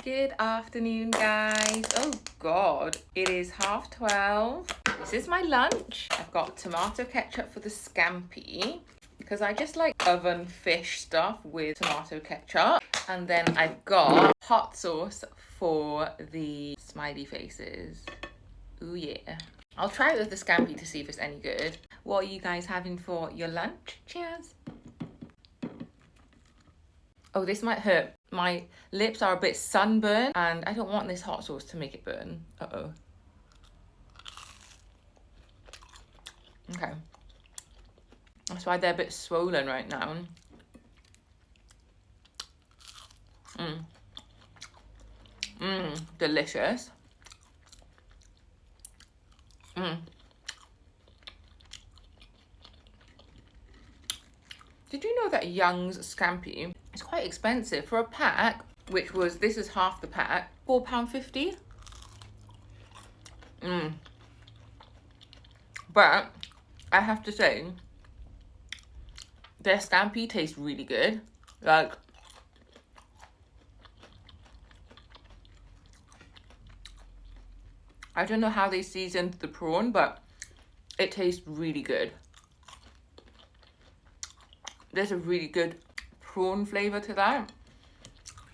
Good afternoon, guys. Oh God, it is 12:30. This is my lunch. I've got tomato ketchup for the scampi because I just like oven fish stuff with tomato ketchup. And then I've got hot sauce for the smiley faces. Ooh yeah. I'll try it with the scampi to see if it's any good. What are you guys having for your lunch? Cheers. Oh, this might hurt. My lips are a bit sunburned and I don't want this hot sauce to make it burn. Uh-oh. Okay. That's why they're a bit swollen right now. Delicious. Did you know that Young's scampi is quite expensive for a pack, which was, this is half the pack, £4.50. But I have to say, their scampi tastes really good. Like, I don't know how they seasoned the prawn, but it tastes really good. There's a really good prawn flavour to that.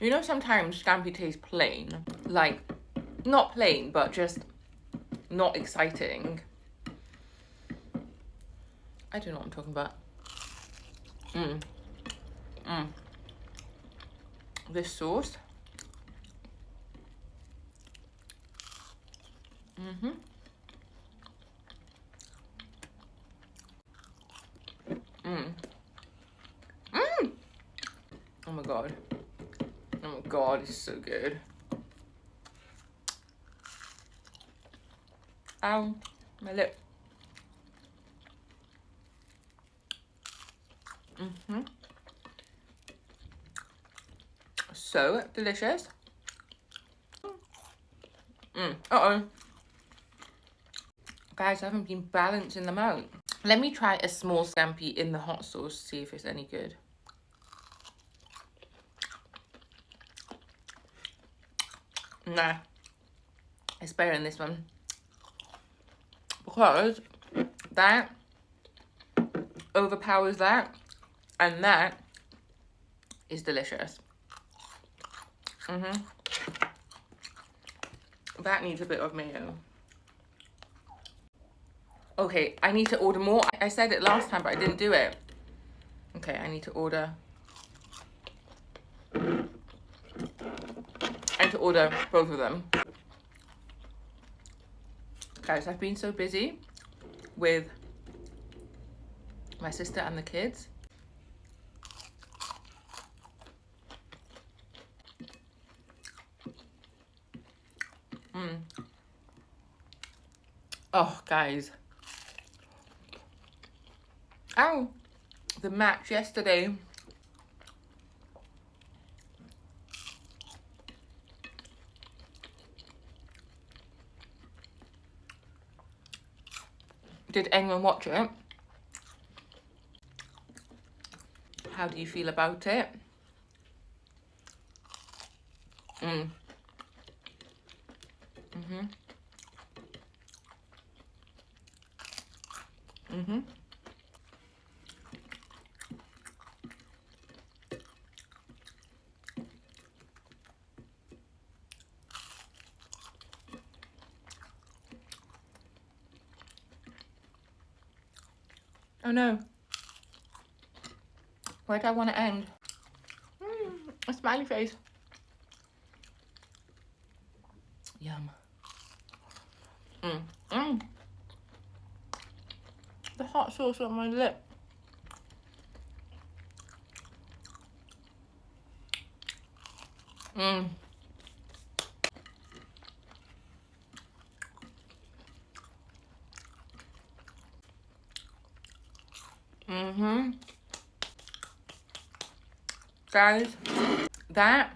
You know, sometimes scampi tastes plain. Like, not plain, but just not exciting. I don't know what I'm talking about. This sauce. Oh my god. Oh my god, it's so good. Ow, my lip. So delicious. Uh-oh. Guys, I haven't been balancing them out. Let me try a small scampi in the hot sauce, see if it's any good. Nah, it's better than this one. Because that overpowers that, and that is delicious. That needs a bit of mayo. Okay, I need to order more. I said it last time, but I didn't do it. Okay, I need to order. I need to order both of them. Guys, I've been so busy with my sister and the kids. Oh, guys. Ow! The match yesterday. Did anyone watch it? How do you feel about it? Oh no. Where do I want to end? A smiley face. Yum. The hot sauce on my lip. Guys, that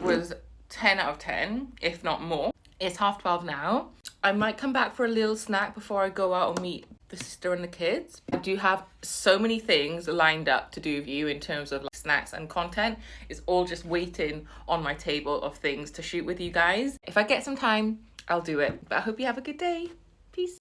was 10 out of 10, if not more. It's 12:30 now. I might come back for a little snack before I go out and meet the sister and the kids. I do have so many things lined up to do with you in terms of like snacks and content. It's all just waiting on my table of things to shoot with you guys. If I get some time, I'll do it. But I hope you have a good day. Peace.